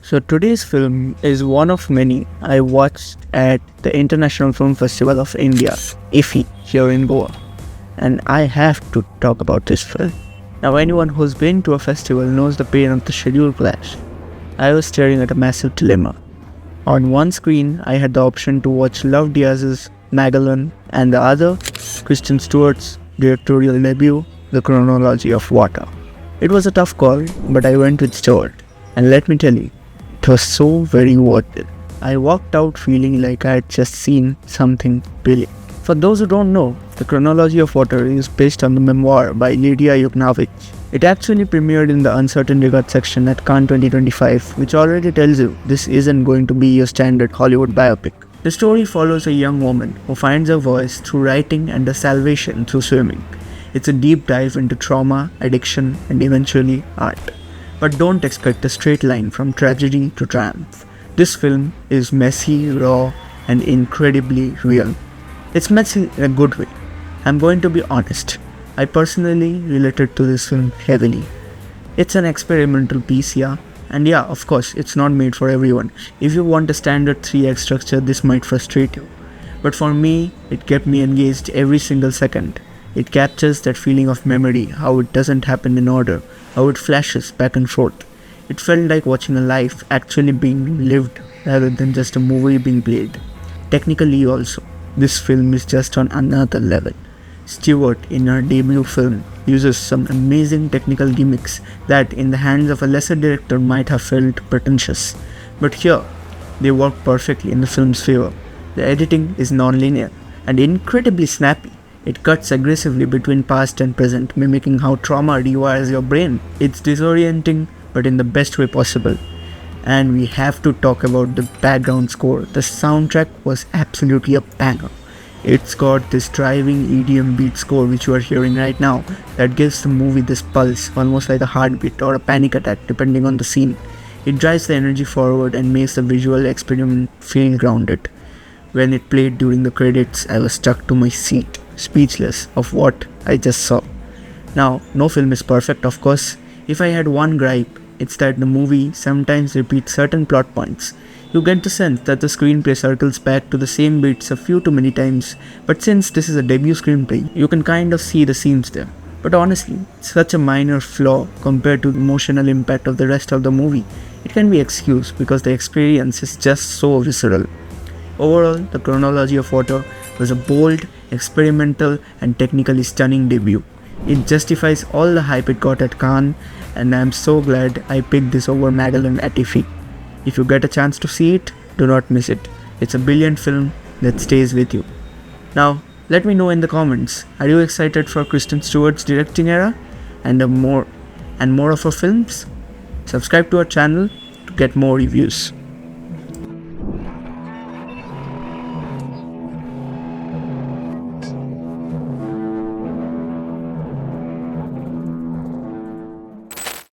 So today's film is one of many I watched at the International Film Festival of India, IFFI, here in Goa. And I have to talk about this film. Now anyone who's been to a festival knows the pain of the schedule clash. I was staring at a massive dilemma. On one screen, I had the option to watch Love Diaz's Magellan and the other, Kristen Stewart's directorial debut, The Chronology of Water. It was a tough call, but I went with Stewart. And let me tell you, it was so very worth it. I walked out feeling like I had just seen something brilliant. For those who don't know, The Chronology of Water is based on the memoir by Lidia Yuknavitch. It actually premiered in the Uncertain Regard section at Cannes 2025, which already tells you this isn't going to be your standard Hollywood biopic. The story follows a young woman who finds her voice through writing and a salvation through swimming. It's a deep dive into trauma, addiction, and eventually art. But don't expect a straight line from tragedy to triumph. This film is messy, raw, and incredibly real. It's messy in a good way. I'm going to be honest. I personally related to this film heavily. It's an experimental piece, yeah. And yeah, of course, it's not made for everyone. If you want a standard 3-act structure, this might frustrate you. But for me, it kept me engaged every single second. It captures that feeling of memory, how it doesn't happen in order, how it flashes back and forth. It felt like watching a life actually being lived rather than just a movie being played. Technically also, this film is just on another level. Stewart, in her debut film, uses some amazing technical gimmicks that in the hands of a lesser director might have felt pretentious. But here, they work perfectly in the film's favor. The editing is non-linear and incredibly snappy. It cuts aggressively between past and present, mimicking how trauma rewires your brain. It's disorienting, but in the best way possible. And we have to talk about the background score. The soundtrack was absolutely a banger. It's got this driving EDM beat score which you are hearing right now that gives the movie this pulse, almost like a heartbeat or a panic attack depending on the scene. It drives the energy forward and makes the visual experiment feel grounded. When it played during the credits, I was stuck to my seat, speechless of what I just saw. Now, no film is perfect, of course. If I had one gripe, it's that the movie sometimes repeats certain plot points. You get the sense that the screenplay circles back to the same beats a few too many times, but since this is a debut screenplay, you can kind of see the seams there. But honestly, it's such a minor flaw compared to the emotional impact of the rest of the movie. It can be excused because the experience is just so visceral. Overall, The Chronology of Water was a bold, experimental, and technically stunning debut. It justifies all the hype it got at Cannes, and I'm so glad I picked this over Magellan at IFFI. If you get a chance to see it, do not miss it. It's a brilliant film that stays with you. Now, let me know in the comments, are you excited for Kristen Stewart's directing era and more of her films? Subscribe to our channel to get more reviews.